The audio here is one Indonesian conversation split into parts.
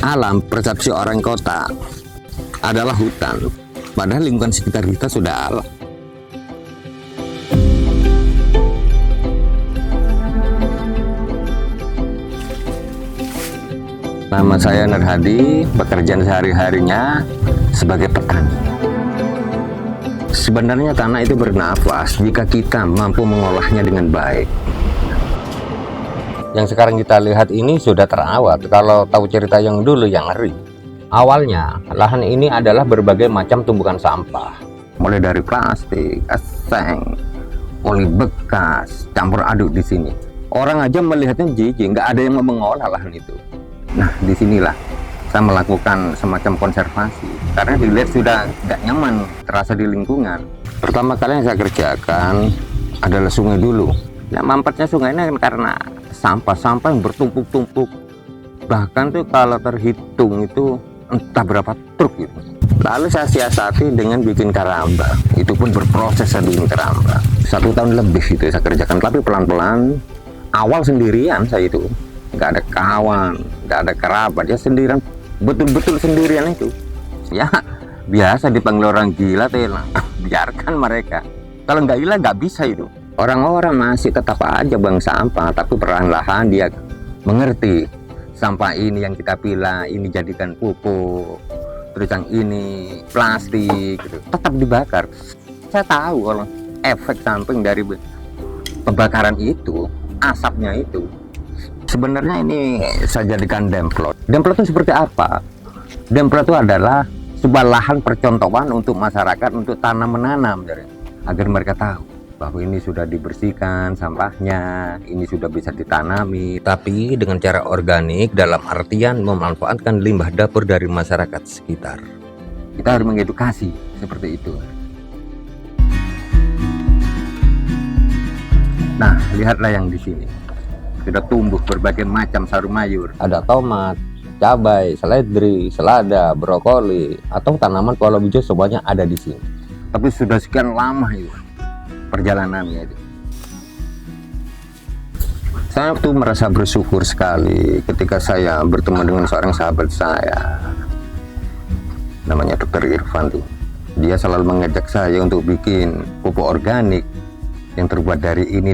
Alam persepsi orang kota adalah hutan, padahal lingkungan sekitar kita sudah alam. Nama saya Nur Hadi, pekerjaan sehari-harinya sebagai petani. Sebenarnya tanah itu bernafas jika kita mampu mengolahnya dengan baik. Yang sekarang kita lihat ini sudah terawat. Kalau tahu cerita yang dulu yang ngeri. Awalnya lahan ini adalah berbagai macam tumpukan sampah, mulai dari plastik, eseng, oli bekas, campur aduk di sini. Orang aja melihatnya jijik, nggak ada yang mau mengolah lahan itu. Nah, disinilah saya melakukan semacam konservasi karena dilihat sudah nggak nyaman terasa di lingkungan. Pertama kali yang saya kerjakan adalah sungai dulu. Ya, mampetnya sungai ini karena sampah-sampah yang bertumpuk-tumpuk, bahkan tuh kalau terhitung itu entah berapa truk gitu. Lalu saya siasati dengan bikin karamba. Itu pun berproses saya bikin karamba 1 tahun lebih itu saya kerjakan, tapi pelan-pelan. Awal sendirian saya itu, nggak ada kawan, nggak ada kerabat, ya sendirian, betul-betul sendirian itu. Ya biasa dipanggil orang gila tuh, biarkan mereka. Kalau nggak gila nggak bisa itu. Orang-orang masih tetap aja buang sampah, tapi perlahan-lahan dia mengerti sampah ini yang kita pilah ini jadikan pupuk, terus yang ini plastik gitu, tetap dibakar. Saya tahu kalau efek samping dari pembakaran itu, asapnya itu. Sebenarnya ini saya jadikan demplot. Demplot itu seperti apa? Demplot itu adalah sebuah lahan percontohan untuk masyarakat untuk tanam menanam, agar mereka tahu bahwa ini sudah dibersihkan sampahnya, ini sudah bisa ditanami, tapi dengan cara organik, dalam artian memanfaatkan limbah dapur dari masyarakat sekitar. Kita harus mengedukasi seperti itu. Nah, lihatlah yang di sini. Sudah tumbuh berbagai macam sayur mayur. Ada tomat, cabai, seledri, selada, brokoli, atau tanaman palawija, semuanya ada di sini. Tapi sudah sekian lama itu perjalanannya itu. Saya tuh merasa bersyukur sekali ketika saya bertemu dengan seorang sahabat saya, namanya Dr. Irfan tuh. Dia selalu mengajak saya untuk bikin pupuk organik yang terbuat dari ini,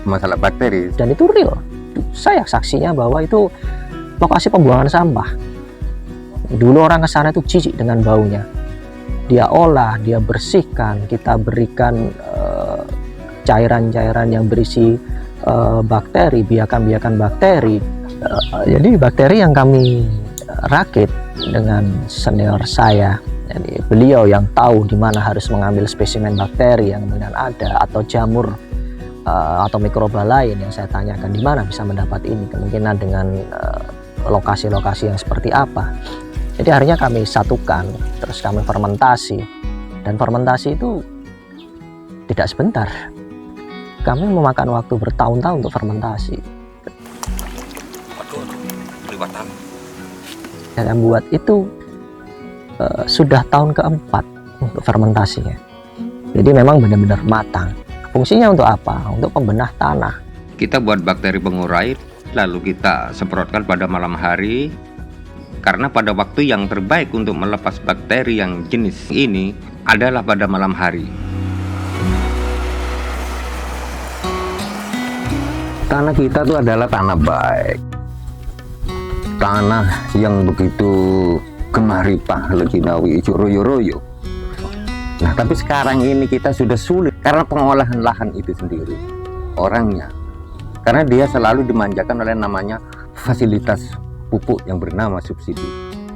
masalah bakteri. Dan itu real. Saya saksinya bahwa itu lokasi pembuangan sampah. Dulu orang ke sana itu jijik dengan baunya. Dia olah, dia bersihkan, kita berikan cairan-cairan yang berisi bakteri, biakan-biakan bakteri. Jadi bakteri yang kami rakit dengan senior saya, jadi beliau yang tahu di mana harus mengambil spesimen bakteri yang kemudian ada, atau jamur atau mikroba lain yang saya tanyakan di mana bisa mendapat ini, kemungkinan dengan lokasi-lokasi yang seperti apa. Jadi akhirnya kami satukan, terus kami fermentasi, dan fermentasi itu tidak sebentar. Kami memakan waktu bertahun-tahun untuk fermentasi. Waduh, kelihatan. Dan buat itu sudah tahun keempat untuk fermentasinya. Jadi memang benar-benar matang. Fungsinya untuk apa? Untuk pembenah tanah. Kita buat bakteri pengurai, lalu kita semprotkan pada malam hari. Karena pada waktu yang terbaik untuk melepas bakteri yang jenis ini adalah pada malam hari. Tanah kita itu adalah tanah baik. Tanah yang begitu gemaripah, leginawi, ijo royo-royo. Nah, tapi sekarang ini kita sudah sulit karena pengolahan lahan itu sendiri. Orangnya. Karena dia selalu dimanjakan oleh namanya fasilitas pupuk yang bernama subsidi.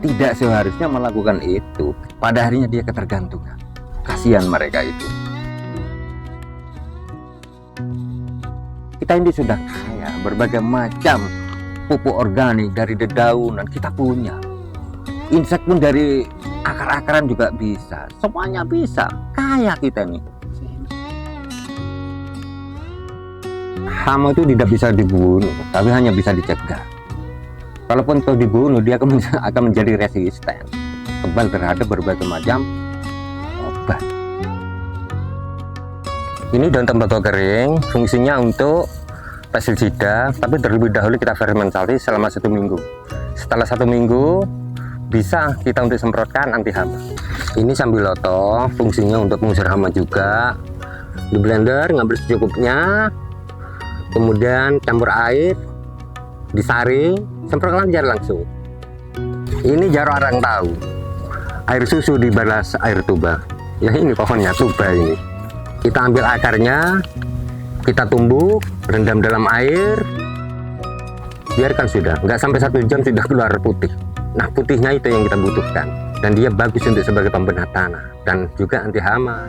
Tidak seharusnya melakukan itu. Pada akhirnya dia ketergantungan. Kasihan mereka itu. Kita ini sudah kaya, berbagai macam pupuk organik dari dedaunan kita punya. Insek pun dari akar-akaran juga bisa. Semuanya bisa. Kaya kita nih. Hama itu tidak bisa dibunuh, tapi hanya bisa dicegah. Kalaupun kau dibunuh, dia akan menjadi resisten, kebal terhadap berbagai macam obat. Ini daun tembakau kering, fungsinya untuk pestisida, tapi terlebih dahulu kita fermentasi selama 1 minggu. Setelah 1 minggu, bisa kita untuk semprotkan anti hama. Ini sambiloto, fungsinya untuk mengusir hama juga. Di blender, ngambil secukupnya, kemudian campur air, disaring, semprot aja langsung. Ini jaru arang tahu, air susu dibalas air tuba. Ya ini pohonnya tuba ini. Kita ambil akarnya, kita tumbuk, rendam dalam air, biarkan sudah. Nggak sampai 1 jam sudah keluar putih. Nah putihnya itu yang kita butuhkan. Dan dia bagus untuk sebagai pembedah tanah dan juga anti hama.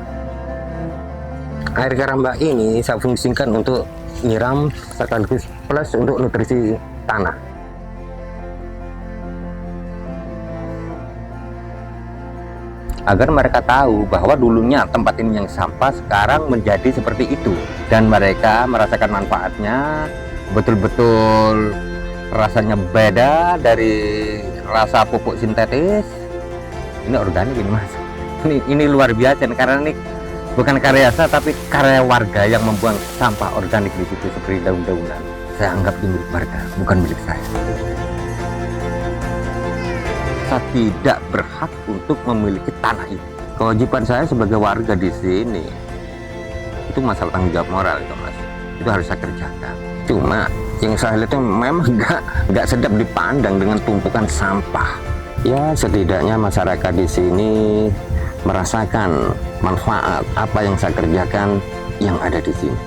Air karamba ini saya fungsikan untuk nyiram sekaligus plus untuk nutrisi tanah. Agar mereka tahu bahwa dulunya tempat ini yang sampah sekarang menjadi seperti itu, dan mereka merasakan manfaatnya, betul-betul rasanya beda dari rasa pupuk sintetis. Ini organik ini mas, ini luar biasa karena ini bukan karya saya tapi karya warga yang membuang sampah organik di situ seperti daun-daunan. Saya anggap ini milik warga, bukan milik saya. Saya tidak berhak untuk memiliki tanah itu. Kewajiban saya sebagai warga di sini itu masalah tanggung jawab moral itu mas. Itu harus saya kerjakan. Cuma yang saya lihat itu memang nggak sedap dipandang dengan tumpukan sampah. Ya setidaknya masyarakat di sini merasakan manfaat apa yang saya kerjakan yang ada di sini.